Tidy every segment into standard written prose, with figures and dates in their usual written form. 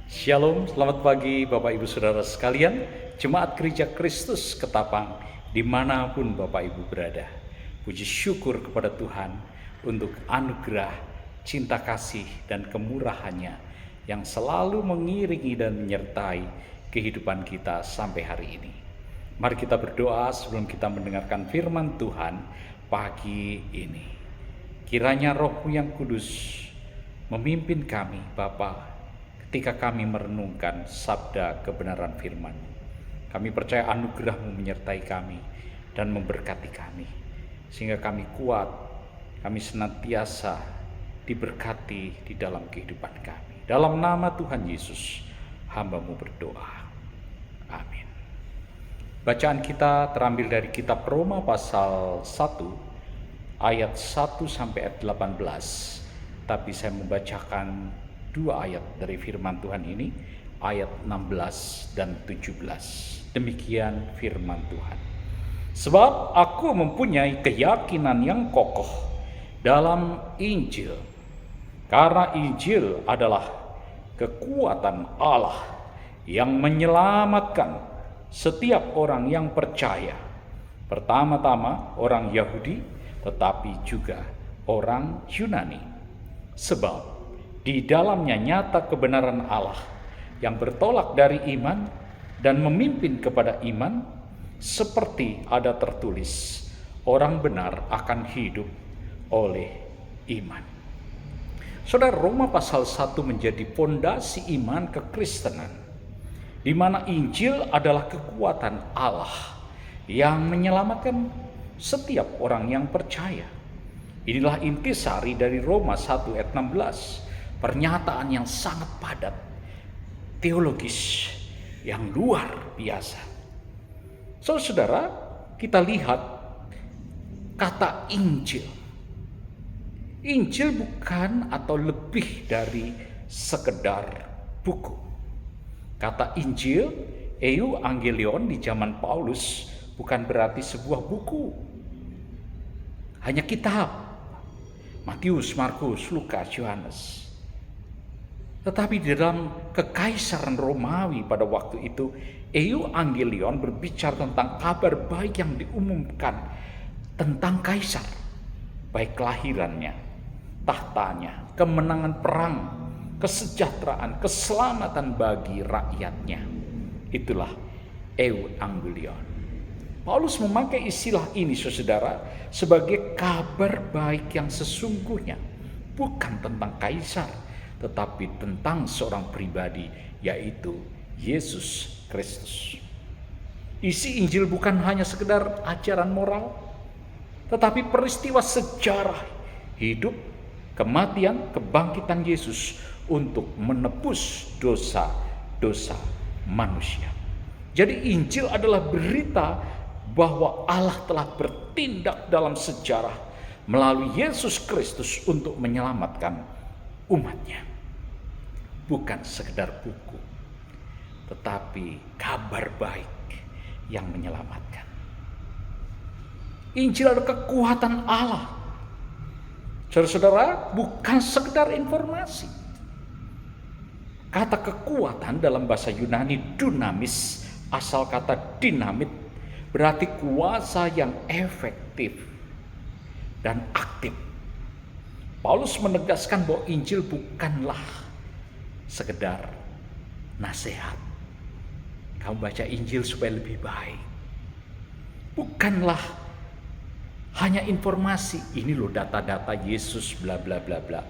Shalom, selamat pagi Bapak Ibu Saudara sekalian, Jemaat Gereja Kristus Ketapang, dimanapun Bapak Ibu berada. Puji syukur kepada Tuhan untuk anugerah, cinta kasih, dan kemurahannya yang selalu mengiringi dan menyertai kehidupan kita sampai hari ini. Mari kita berdoa sebelum kita mendengarkan firman Tuhan pagi ini. Kiranya Roh-Mu yang kudus memimpin kami, Bapa, ketika kami merenungkan sabda kebenaran firman. Kami percaya anugerah-Mu menyertai kami dan memberkati kami, sehingga kami kuat, kami senantiasa diberkati di dalam kehidupan kami. Dalam nama Tuhan Yesus, hamba-Mu berdoa. Amin. Bacaan kita terambil dari kitab Roma pasal 1, ayat 1 sampai ayat 18. Tapi saya membacakan dua ayat dari firman Tuhan ini, ayat 16 dan 17. Demikian firman Tuhan. Sebab aku mempunyai keyakinan yang kokoh dalam Injil, karena Injil adalah kekuatan Allah yang menyelamatkan setiap orang yang percaya. Pertama-tama orang Yahudi, tetapi juga orang Yunani. Sebab di dalamnya nyata kebenaran Allah yang bertolak dari iman dan memimpin kepada iman, seperti ada tertulis, orang benar akan hidup oleh iman. Saudara, Roma pasal 1 menjadi fondasi iman kekristenan, di mana Injil adalah kekuatan Allah yang menyelamatkan setiap orang yang percaya. Inilah intisari dari Roma 1 ayat 16. Pernyataan yang sangat padat, teologis, yang luar biasa. Saudara, kita lihat kata Injil. Injil bukan atau lebih dari sekedar buku. Kata Injil, Euangelion di zaman Paulus, bukan berarti sebuah buku, hanya kitab. Matius, Markus, Lukas, Yohanes. Tetapi di dalam kekaisaran Romawi pada waktu itu, Euangelion berbicara tentang kabar baik yang diumumkan tentang kaisar, baik kelahirannya, tahtanya, kemenangan perang, kesejahteraan, keselamatan bagi rakyatnya. Itulah Euangelion. Paulus memakai istilah ini, saudara, sebagai kabar baik yang sesungguhnya, bukan tentang kaisar, tetapi tentang seorang pribadi, yaitu Yesus Kristus. Isi Injil bukan hanya sekedar ajaran moral, tetapi peristiwa sejarah hidup, kematian, kebangkitan Yesus untuk menebus dosa-dosa manusia. Jadi Injil adalah berita bahwa Allah telah bertindak dalam sejarah melalui Yesus Kristus untuk menyelamatkan umatnya. Bukan sekedar buku, tetapi kabar baik yang menyelamatkan. Injil adalah kekuatan Allah. Saudara-saudara, bukan sekedar informasi. Kata kekuatan dalam bahasa Yunani dunamis, asal kata dinamit, berarti kuasa yang efektif dan aktif. Paulus menegaskan bahwa Injil bukanlah sekedar nasihat. Kamu baca Injil supaya lebih baik. Bukanlah hanya informasi, ini loh data-data Yesus bla bla bla bla.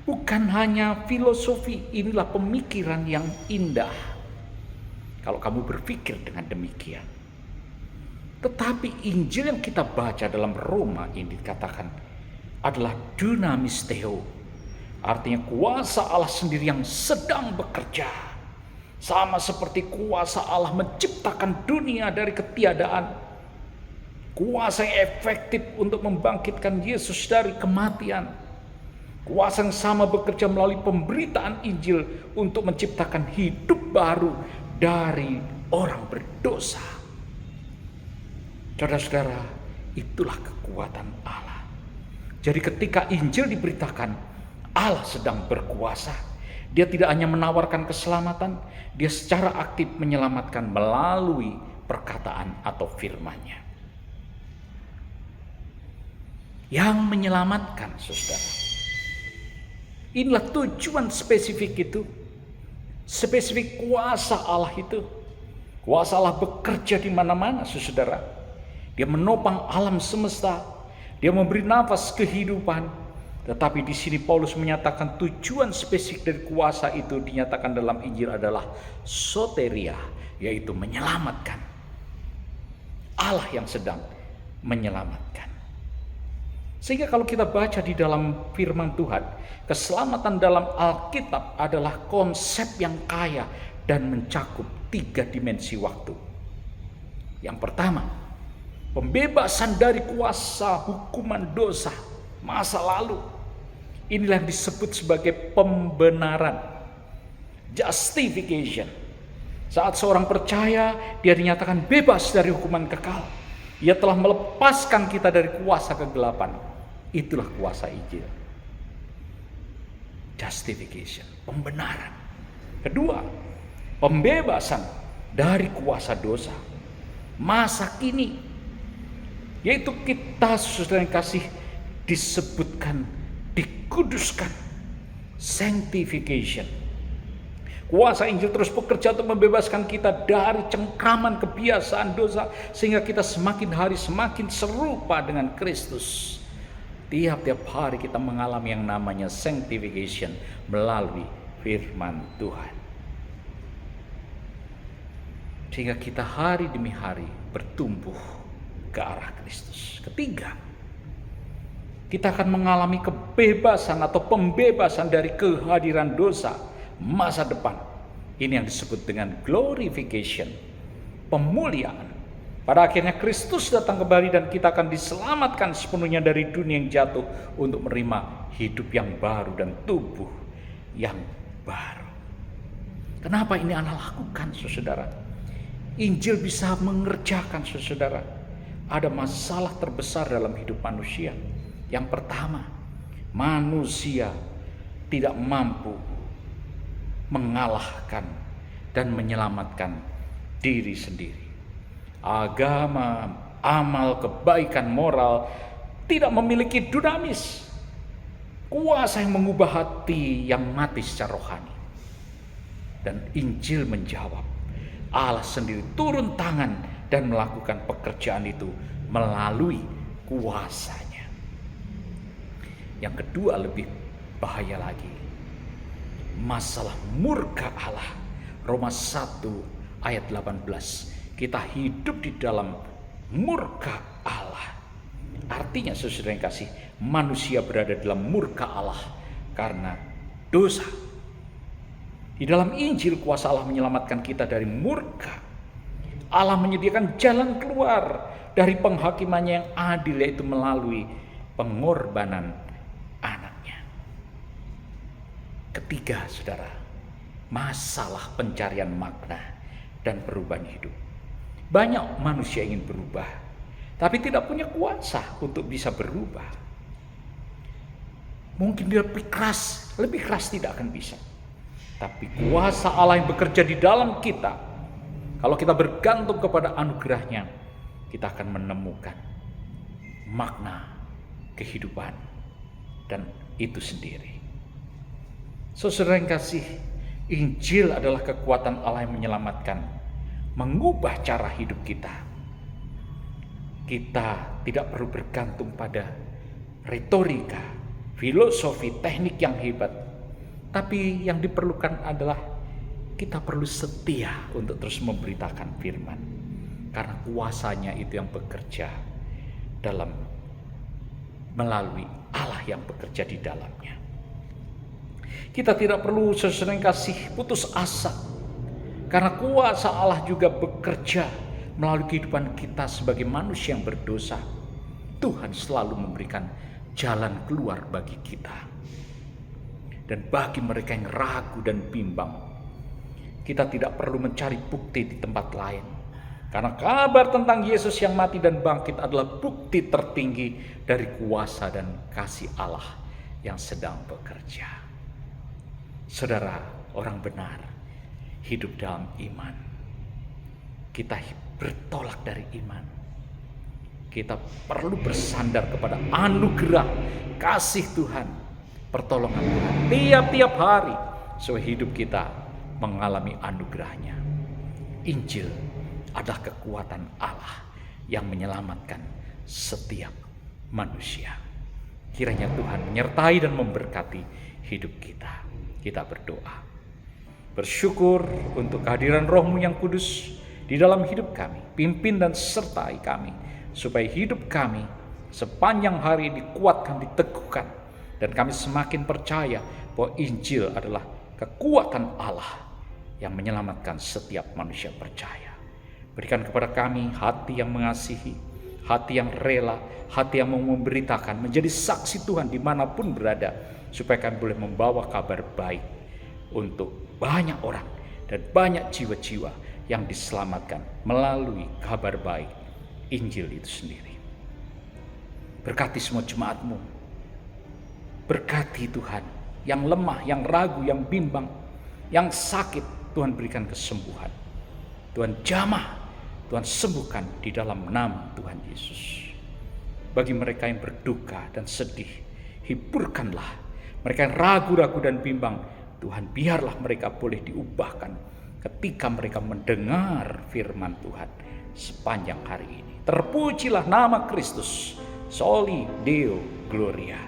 Bukan hanya filosofi, inilah pemikiran yang indah. Kalau kamu berpikir dengan demikian. Tetapi Injil yang kita baca dalam Roma ini dikatakan adalah dunamis theo. Artinya kuasa Allah sendiri yang sedang bekerja. Sama seperti kuasa Allah menciptakan dunia dari ketiadaan. Kuasa yang efektif untuk membangkitkan Yesus dari kematian. Kuasa yang sama bekerja melalui pemberitaan Injil untuk menciptakan hidup baru dari orang berdosa. Saudara-saudara, itulah kekuatan Allah. Jadi ketika Injil diberitakan, Allah sedang berkuasa. Dia tidak hanya menawarkan keselamatan, dia secara aktif menyelamatkan melalui perkataan atau firman-Nya. Yang menyelamatkan, saudara. Inilah tujuan spesifik itu. Spesifik kuasa Allah itu. Kuasa Allah bekerja di mana-mana, saudara. Dia menopang alam semesta. Dia memberi nafas kehidupan. Tetapi di sini Paulus menyatakan tujuan spesifik dari kuasa itu dinyatakan dalam Injil adalah soteria, yaitu menyelamatkan. Allah yang sedang menyelamatkan. Sehingga kalau kita baca di dalam firman Tuhan, keselamatan dalam Alkitab adalah konsep yang kaya dan mencakup 3 dimensi waktu. Yang pertama, pembebasan dari kuasa hukuman dosa masa lalu. Inilah yang disebut sebagai pembenaran, justification. Saat seorang percaya, dia dinyatakan bebas dari hukuman kekal. Ia telah melepaskan kita dari kuasa kegelapan. Itulah kuasa Injil. Justification, pembenaran. Kedua, pembebasan dari kuasa dosa masa kini, yaitu kita, saudara yang kasih, disebutkan dikuduskan, sanctification. Kuasa Injil terus bekerja untuk membebaskan kita dari cengkraman kebiasaan dosa, sehingga kita semakin hari semakin serupa dengan Kristus. Tiap-tiap hari kita mengalami yang namanya sanctification melalui firman Tuhan, sehingga kita hari demi hari bertumbuh ke arah Kristus. Ketiga, kita akan mengalami kebebasan atau pembebasan dari kehadiran dosa masa depan. Ini yang disebut dengan glorification, pemuliaan. Pada akhirnya Kristus datang kembali dan kita akan diselamatkan sepenuhnya dari dunia yang jatuh untuk menerima hidup yang baru dan tubuh yang baru. Kenapa ini Anda lakukan, saudara? Injil bisa mengerjakan, saudara. Ada masalah terbesar dalam hidup manusia. Yang pertama, manusia tidak mampu mengalahkan dan menyelamatkan diri sendiri. Agama, amal, kebaikan, moral tidak memiliki dunamis, kuasa yang mengubah hati yang mati secara rohani. Dan Injil menjawab, Allah sendiri turun tangan dan melakukan pekerjaan itu melalui kuasa-Nya. Yang kedua lebih bahaya lagi, masalah murka Allah. Roma 1 ayat 18. Kita hidup di dalam murka Allah. Artinya, saudara yang kasih, manusia berada dalam murka Allah karena dosa. Di dalam Injil kuasa Allah menyelamatkan kita dari murka. Allah menyediakan jalan keluar dari penghakimannya yang adil, yaitu melalui pengorbanan anaknya. Ketiga, saudara, masalah pencarian makna dan perubahan hidup. Banyak manusia ingin berubah, tapi tidak punya kuasa untuk bisa berubah. Mungkin dia lebih keras tidak akan bisa. Tapi kuasa Allah yang bekerja di dalam kita, kalau kita bergantung kepada anugerah-Nya, kita akan menemukan makna kehidupan dan itu sendiri. Saudara yang kasih, Injil adalah kekuatan Allah yang menyelamatkan, mengubah cara hidup kita. Kita tidak perlu bergantung pada retorika, filosofi, teknik yang hebat. Tapi yang diperlukan adalah kita perlu setia untuk terus memberitakan firman. Karena kuasa-Nya itu yang bekerja melalui Allah yang bekerja di dalamnya. Kita tidak perlu, saudara yang kasih, putus asa. Karena kuasa Allah juga bekerja melalui kehidupan kita sebagai manusia yang berdosa. Tuhan selalu memberikan jalan keluar bagi kita. Dan bagi mereka yang ragu dan bimbang, kita tidak perlu mencari bukti di tempat lain. Karena kabar tentang Yesus yang mati dan bangkit adalah bukti tertinggi dari kuasa dan kasih Allah yang sedang bekerja. Saudara, orang benar hidup dalam iman. Kita bertolak dari iman. Kita perlu bersandar kepada anugerah kasih Tuhan, pertolongan Tuhan tiap-tiap hari, supaya hidup kita mengalami anugerahnya. Injil adalah kekuatan Allah yang menyelamatkan setiap manusia. Kiranya Tuhan menyertai dan memberkati hidup kita. Kita berdoa. Bersyukur untuk kehadiran Roh-Mu yang kudus di dalam hidup kami. Pimpin dan sertai kami, supaya hidup kami sepanjang hari dikuatkan, diteguhkan. Dan kami semakin percaya bahwa Injil adalah kekuatan Allah yang menyelamatkan setiap manusia percaya. Berikan kepada kami hati yang mengasihi, hati yang rela, hati yang mau memberitakan, menjadi saksi Tuhan dimanapun berada, supaya kami boleh membawa kabar baik untuk banyak orang dan banyak jiwa-jiwa yang diselamatkan melalui kabar baik Injil itu sendiri. Berkati semua jemaat-Mu, berkati Tuhan yang lemah, yang ragu, yang bimbang, yang sakit. Tuhan berikan kesembuhan, Tuhan jamah, Tuhan sembuhkan di dalam nama Tuhan Yesus. Bagi mereka yang berduka dan sedih, hiburkanlah. Mereka yang ragu-ragu dan bimbang, Tuhan biarlah mereka boleh diubahkan ketika mereka mendengar firman Tuhan sepanjang hari ini. Terpujilah nama Kristus. Soli Deo Gloria.